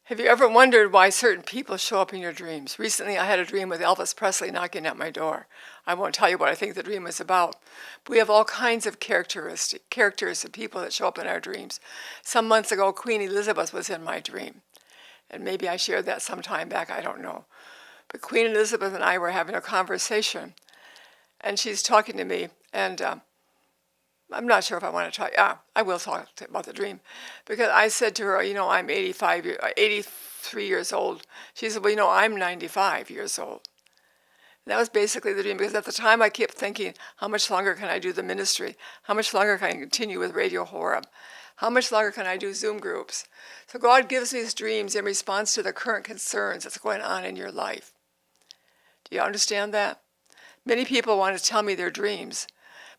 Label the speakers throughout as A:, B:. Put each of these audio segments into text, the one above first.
A: Have you ever wondered why certain people show up in your dreams? Recently, I had a dream with Elvis Presley knocking at my door. I won't tell you what I think the dream was about, but we have all kinds of characters of people that show up in our dreams. Some months ago, Queen Elizabeth was in my dream, and maybe I shared that some time back, I don't know. But Queen Elizabeth and I were having a conversation, and she's talking to me, and I'm not sure if I want to talk. Yeah, I will talk about the dream, because I said to her, I'm 83 years old. She said, well, I'm 95 years old. And that was basically the dream, because at the time I kept thinking, how much longer can I do the ministry? How much longer can I continue with Radio Horeb? How much longer can I do Zoom groups? So God gives these dreams in response to the current concerns that's going on in your life. Do you understand that? Many people want to tell me their dreams,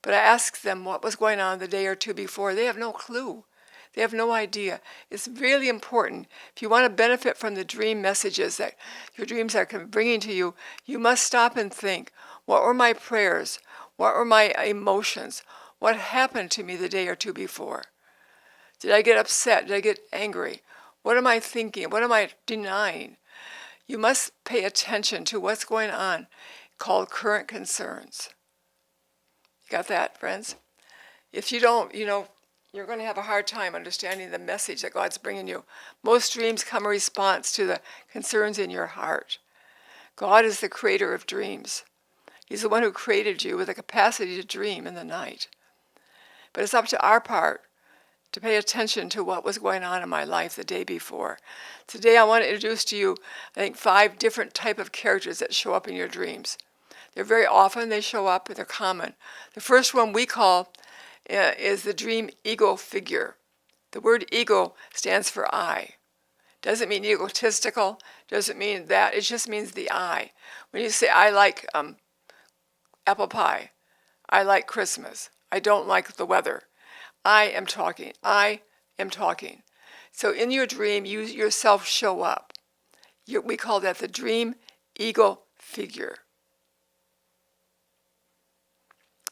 A: but I ask them what was going on the day or two before. They have no clue. They have no idea. It's really important. If you want to benefit from the dream messages that your dreams are bringing to you, you must stop and think, what were my prayers? What were my emotions? What happened to me the day or two before? Did I get upset? Did I get angry? What am I thinking? What am I denying? You must pay attention to what's going on, called current concerns. You got that, friends? If you don't, you're going to have a hard time understanding the message that God's bringing you. Most dreams come in response to the concerns in your heart. God is the creator of dreams. He's the one who created you with the capacity to dream in the night. But it's up to our part to pay attention to what was going on in my life the day before. Today I want to introduce to you, I think, 5 different type of characters that show up in your dreams. They're very often, they show up, and they're common. The first one we call is the dream ego figure. The word ego stands for I. Doesn't mean egotistical, doesn't mean that, it just means the I. When you say, I like apple pie, I like Christmas, I don't like the weather, I am talking. So in your dream, you yourself show up. We call that the dream ego figure.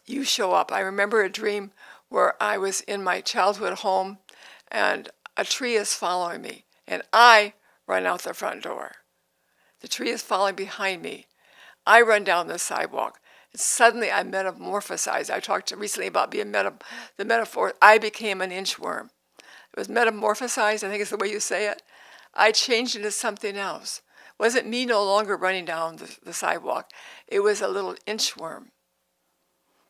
A: You show up. I remember a dream where I was in my childhood home and a tree is following me and I run out the front door. The tree is following behind me. I run down the sidewalk. And suddenly I metamorphosized. I talked recently about being the metaphor. I became an inchworm. It was metamorphosized, I think is the way you say it. I changed into something else. It wasn't me no longer running down the sidewalk. It was a little inchworm.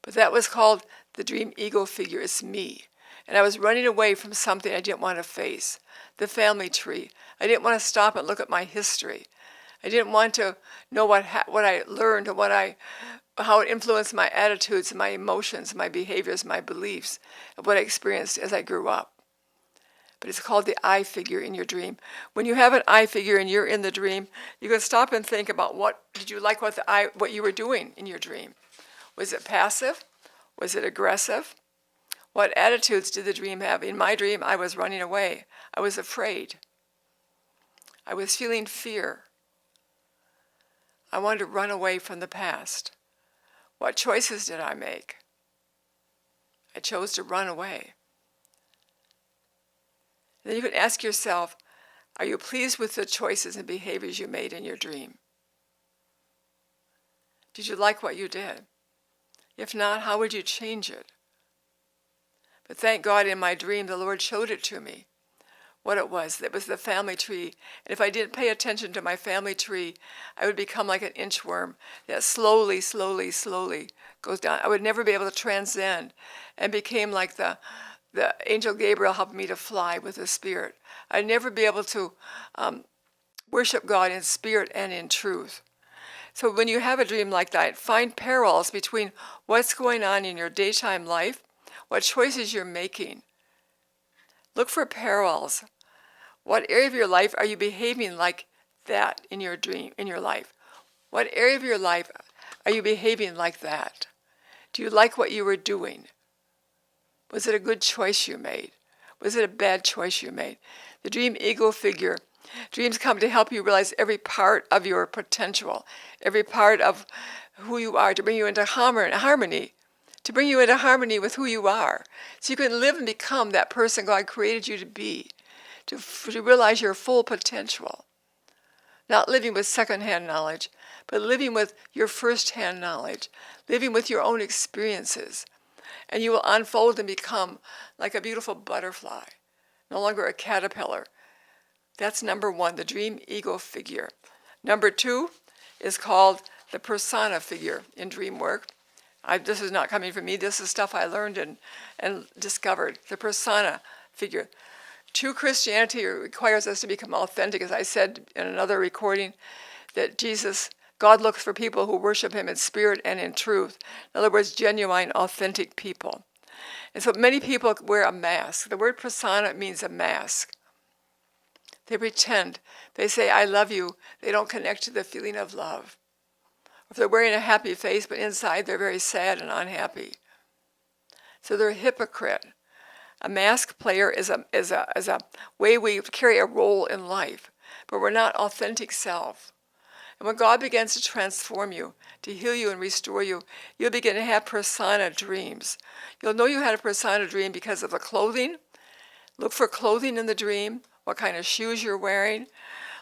A: But that was called the dream ego figure. It's me. And I was running away from something I didn't want to face. The family tree. I didn't want to stop and look at my history. I didn't want to know what I learned and how it influenced my attitudes, my emotions, my behaviors, my beliefs, and what I experienced as I grew up. But it's called the I figure in your dream. When you have an I figure and you're in the dream, you can stop and think about what you were doing in your dream. Was it passive? Was it aggressive? What attitudes did the dream have? In my dream, I was running away. I was afraid. I was feeling fear. I wanted to run away from the past. What choices did I make? I chose to run away. Then you can ask yourself, are you pleased with the choices and behaviors you made in your dream? Did you like what you did? If not, how would you change it? But thank God in my dream, the Lord showed it to me, what it was. It was the family tree. And if I didn't pay attention to my family tree, I would become like an inchworm that slowly goes down. I would never be able to transcend and became like the angel Gabriel helped me to fly with the Spirit. I'd never be able to worship God in spirit and in truth. So when you have a dream like that, find parallels between what's going on in your daytime life, what choices you're making. Look for parallels. What area of your life are you behaving like that in your dream, in your life? What area of your life are you behaving like that? Do you like what you were doing? Was it a good choice you made? Was it a bad choice you made? The dream ego figure. Dreams come to help you realize every part of your potential, every part of who you are, to bring you into harmony, to bring you into harmony with who you are, so you can live and become that person God created you to be, to realize your full potential. Not living with secondhand knowledge, but living with your first-hand knowledge, living with your own experiences. And you will unfold and become like a beautiful butterfly, no longer a caterpillar. That's number one, the dream ego figure. Number two is called the persona figure in dream work. This is not coming from me. This is stuff I learned and discovered. The persona figure. True Christianity requires us to become authentic. As I said in another recording, that God looks for people who worship him in spirit and in truth. In other words, genuine, authentic people. And so many people wear a mask. The word persona means a mask. They pretend. They say, I love you. They don't connect to the feeling of love. If they're wearing a happy face, but inside they're very sad and unhappy. So they're a hypocrite. A mask player is a way we carry a role in life, but we're not authentic self. And when God begins to transform you, to heal you and restore you, you'll begin to have persona dreams. You'll know you had a persona dream because of the clothing. Look for clothing in the dream, what kind of shoes you're wearing.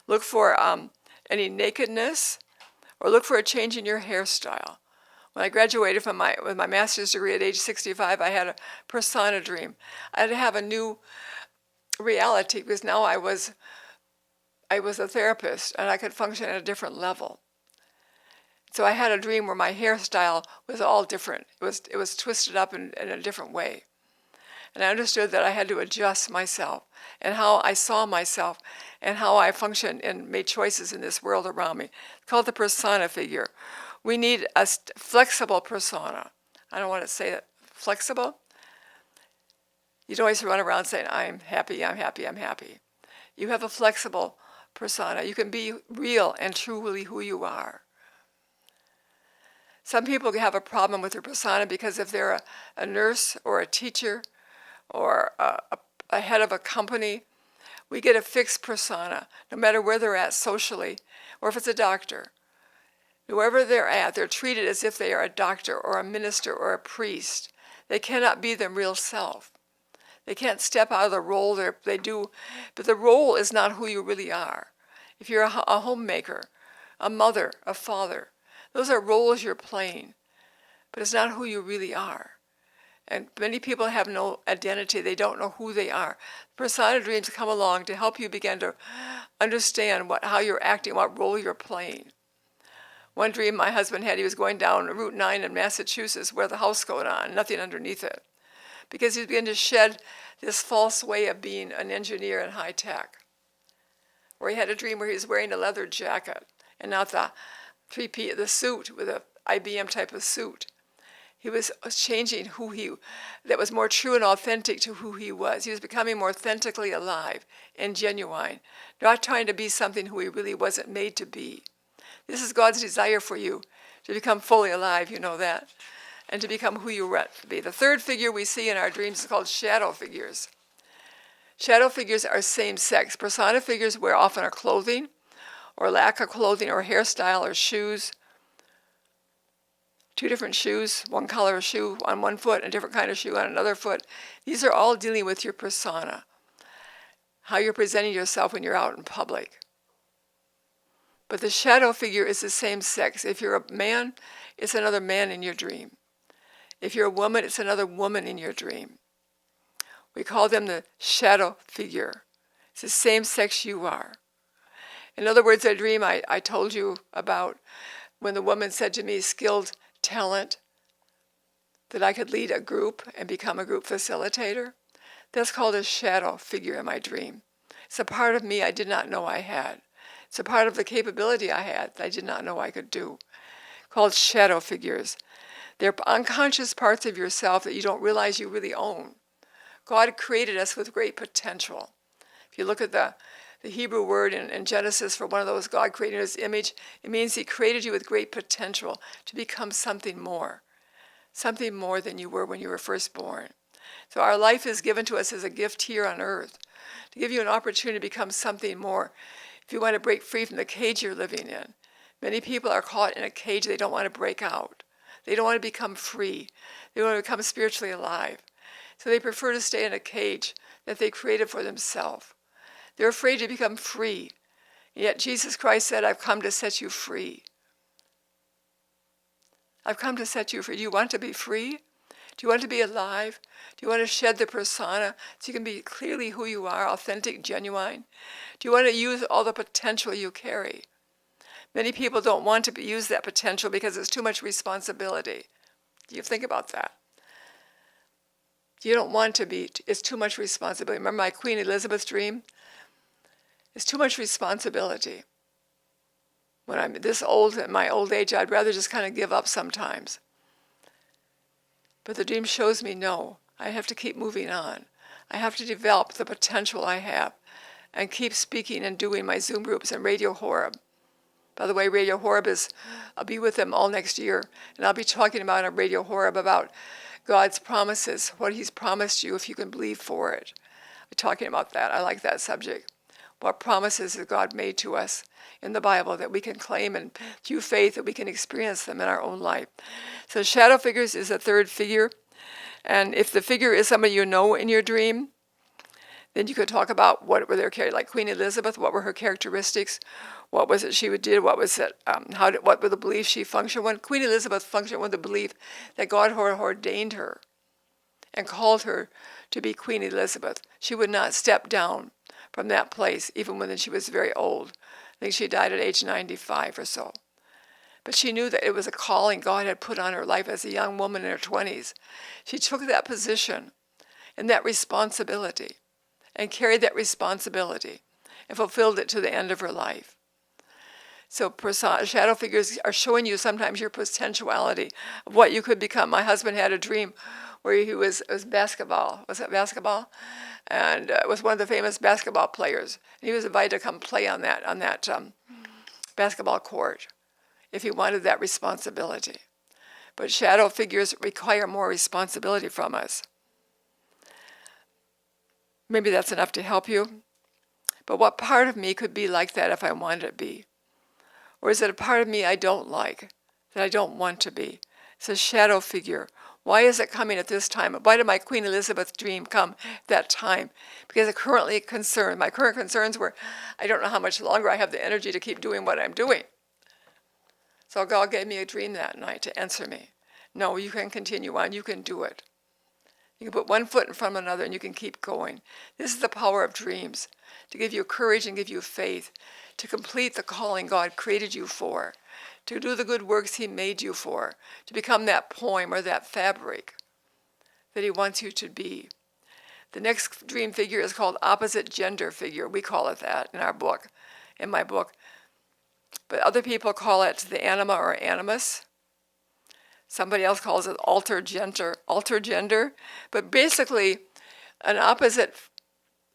A: Look for any nakedness, or look for a change in your hairstyle. When I graduated with my master's degree at age 65, I had a persona dream. I had to have a new reality because now I was a therapist and I could function at a different level. So I had a dream where my hairstyle was all different. It was twisted up in a different way. And I understood that I had to adjust myself and how I saw myself and how I functioned and made choices in this world around me. It's called the persona figure. We need a flexible persona. I don't want to say that flexible. You don't always run around saying, I'm happy, I'm happy, I'm happy. You have a flexible persona. You can be real and truly who you are. Some people have a problem with their persona because if they're a nurse or a teacher or a head of a company, we get a fixed persona, no matter where they're at socially, or if it's a doctor. Wherever they're at, they're treated as if they are a doctor or a minister or a priest. They cannot be their real self. They can't step out of the role they do, but the role is not who you really are. If you're a homemaker, a mother, a father, those are roles you're playing, but it's not who you really are. And many people have no identity. They don't know who they are. Persona dreams come along to help you begin to understand how you're acting, what role you're playing. One dream my husband had, he was going down Route 9 in Massachusetts where the house going on, nothing underneath it. Because he began to shed this false way of being an engineer in high tech. Or he had a dream where he was wearing a leather jacket and not the suit with an IBM type of suit. He was changing that was more true and authentic to who he was. He was becoming more authentically alive and genuine, not trying to be something who he really wasn't made to be. This is God's desire for you, to become fully alive, you know that, and to become who you want to be. The third figure we see in our dreams is called shadow figures. Shadow figures are same sex. Persona figures wear often a clothing, or lack of clothing, or hairstyle, or shoes. Two different shoes, one color of shoe on one foot, and a different kind of shoe on another foot. These are all dealing with your persona, how you're presenting yourself when you're out in public. But the shadow figure is the same sex. If you're a man, it's another man in your dream. If you're a woman, it's another woman in your dream. We call them the shadow figure. It's the same sex you are. In other words, a dream I told you about when the woman said to me, skilled talent, that I could lead a group and become a group facilitator. That's called a shadow figure in my dream. It's a part of me I did not know I had. It's a part of the capability I had that I did not know I could do, called shadow figures. They're unconscious parts of yourself that you don't realize you really own. God created us with great potential. If you look at the Hebrew word in Genesis for one of those, God created his image, it means he created you with great potential to become something more than you were when you were first born. So our life is given to us as a gift here on earth, to give you an opportunity to become something more. If you want to break free from the cage you're living in, many people are caught in a cage they don't want to break out. They don't want to become free. They want to become spiritually alive. So they prefer to stay in a cage that they created for themselves. They're afraid to become free. Yet Jesus Christ said, I've come to set you free. I've come to set you free. Do you want to be free? Do you want to be alive? Do you want to shed the persona so you can be clearly who you are, authentic, genuine? Do you want to use all the potential you carry? Many people don't want to use that potential because it's too much responsibility. Do you think about that? You don't want to be, it's too much responsibility. Remember my Queen Elizabeth dream? It's too much responsibility. When I'm this old, at my old age, I'd rather just kind of give up sometimes. But the dream shows me, no, I have to keep moving on. I have to develop the potential I have and keep speaking and doing my Zoom groups and Radio Horeb. By the way, Radio Horeb I'll be with them all next year, and I'll be talking about on Radio Horeb about God's promises, what he's promised you if you can believe for it. I'm talking about that. I like that subject. What promises has God made to us in the Bible that we can claim, and through faith that we can experience them in our own life. So shadow figures is a third figure. And if the figure is somebody you know in your dream, then you could talk about what were their characteristics. Like Queen Elizabeth, what were her characteristics? What was it she did? What was it? What were the beliefs she functioned with? Queen Elizabeth functioned with the belief that God ordained her and called her to be Queen Elizabeth. She would not step down from that place, even when she was very old. I think she died at age 95 or so. But she knew that it was a calling God had put on her life as a young woman in her 20s. She took that position and that responsibility and carried that responsibility and fulfilled it to the end of her life. So shadow figures are showing you sometimes your potentiality of what you could become. My husband had a dream where it was basketball. Was it basketball? And it was one of the famous basketball players. And he was invited to come play on that basketball court if he wanted that responsibility. But shadow figures require more responsibility from us. Maybe that's enough to help you. But what part of me could be like that if I wanted to be? Or is it a part of me I don't like, that I don't want to be? It's a shadow figure. Why is it coming at this time? Why did my Queen Elizabeth dream come at that time? Because I'm currently concerned. My current concerns were, I don't know how much longer I have the energy to keep doing what I'm doing. So God gave me a dream that night to answer me. No, you can continue on. You can do it. You can put one foot in front of another and you can keep going. This is the power of dreams, to give you courage and give you faith, to complete the calling God created you for, to do the good works he made you for, to become that poem or that fabric that he wants you to be. The next dream figure is called opposite gender figure. We call it that in our book, in my book. But other people call it the anima or animus. Somebody else calls it alter gender. But basically, an opposite,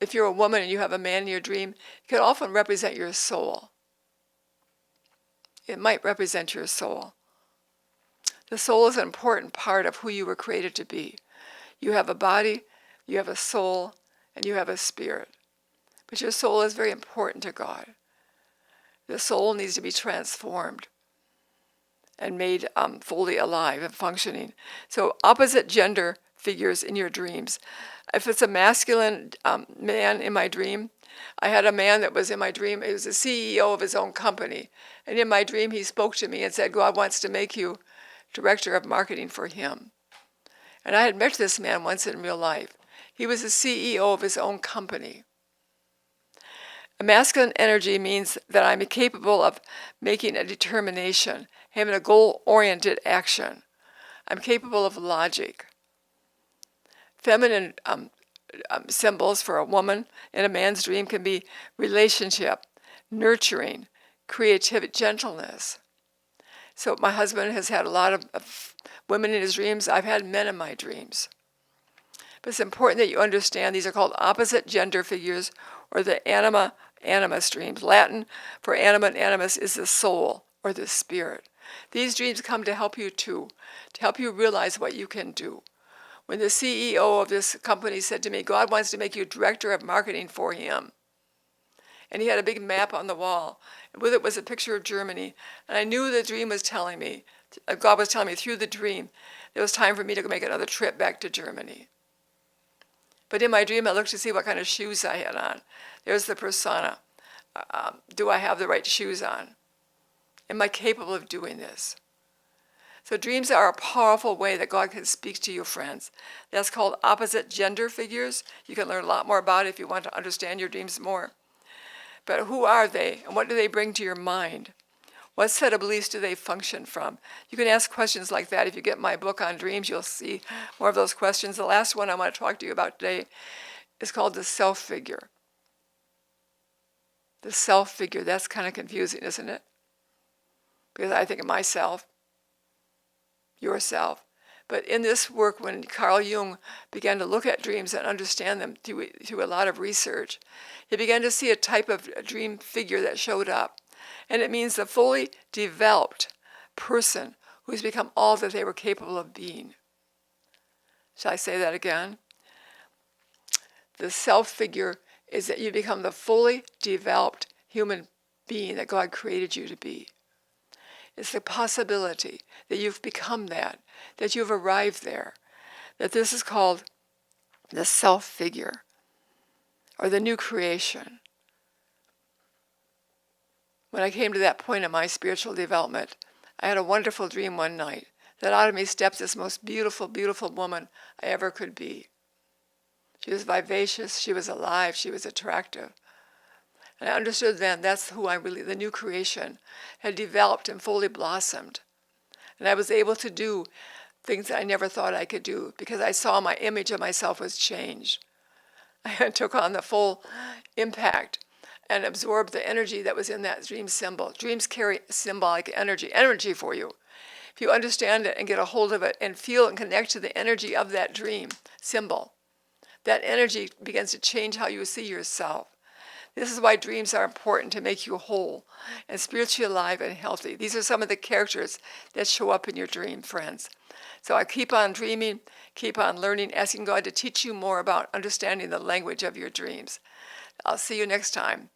A: if you're a woman and you have a man in your dream, it can often represent your soul. It might represent your soul. The soul is an important part of who you were created to be. You have a body, you have a soul, and you have a spirit. But your soul is very important to God. The soul needs to be transformed and made fully alive and functioning. So opposite gender figures in your dreams. If it's a masculine man in my dream, I had a man that was in my dream. He was the CEO of his own company. And in my dream, he spoke to me and said, God wants to make you director of marketing for him. And I had met this man once in real life. He was the CEO of his own company. A masculine energy means that I'm capable of making a determination, having a goal-oriented action. I'm capable of logic. Feminine symbols for a woman in a man's dream can be relationship, nurturing, creativity, gentleness. So my husband has had a lot of women in his dreams. I've had men in my dreams. But it's important that you understand these are called opposite gender figures, or the animus dreams. Latin for anima and animus is the soul or the spirit. These dreams come to help you too, to help you realize what you can do. When the CEO of this company said to me, God wants to make you director of marketing for him. And he had a big map on the wall. And with it was a picture of Germany. And I knew the dream was telling me, God was telling me through the dream, it was time for me to make another trip back to Germany. But in my dream, I looked to see what kind of shoes I had on. There's the persona. Do I have the right shoes on? Am I capable of doing this? So dreams are a powerful way that God can speak to you, friends. That's called opposite gender figures. You can learn a lot more about it if you want to understand your dreams more. But who are they, and what do they bring to your mind? What set of beliefs do they function from? You can ask questions like that. If you get my book on dreams, you'll see more of those questions. The last one I want to talk to you about today is called the self figure. The self figure, that's kind of confusing, isn't it? Because I think of myself, yourself. But in this work, when Carl Jung began to look at dreams and understand them through a lot of research, he began to see a type of dream figure that showed up. And it means the fully developed person who's become all that they were capable of being. Shall I say that again? The self figure is that you become the fully developed human being that God created you to be. It's the possibility that you've become that you've arrived there, that this is called the self figure or the new creation. When I came to that point in my spiritual development, I had a wonderful dream one night that out of me stepped this most beautiful, beautiful woman I ever could be. She was vivacious, she was alive, she was attractive. And I understood then that's who I really, the new creation, had developed and fully blossomed. And I was able to do things that I never thought I could do because I saw my image of myself was changed. I took on the full impact and absorbed the energy that was in that dream symbol. Dreams carry symbolic energy for you. If you understand it and get a hold of it and feel and connect to the energy of that dream symbol, that energy begins to change how you see yourself. This is why dreams are important, to make you whole and spiritually alive and healthy. These are some of the characters that show up in your dream, friends. So I keep on dreaming, keep on learning, asking God to teach you more about understanding the language of your dreams. I'll see you next time.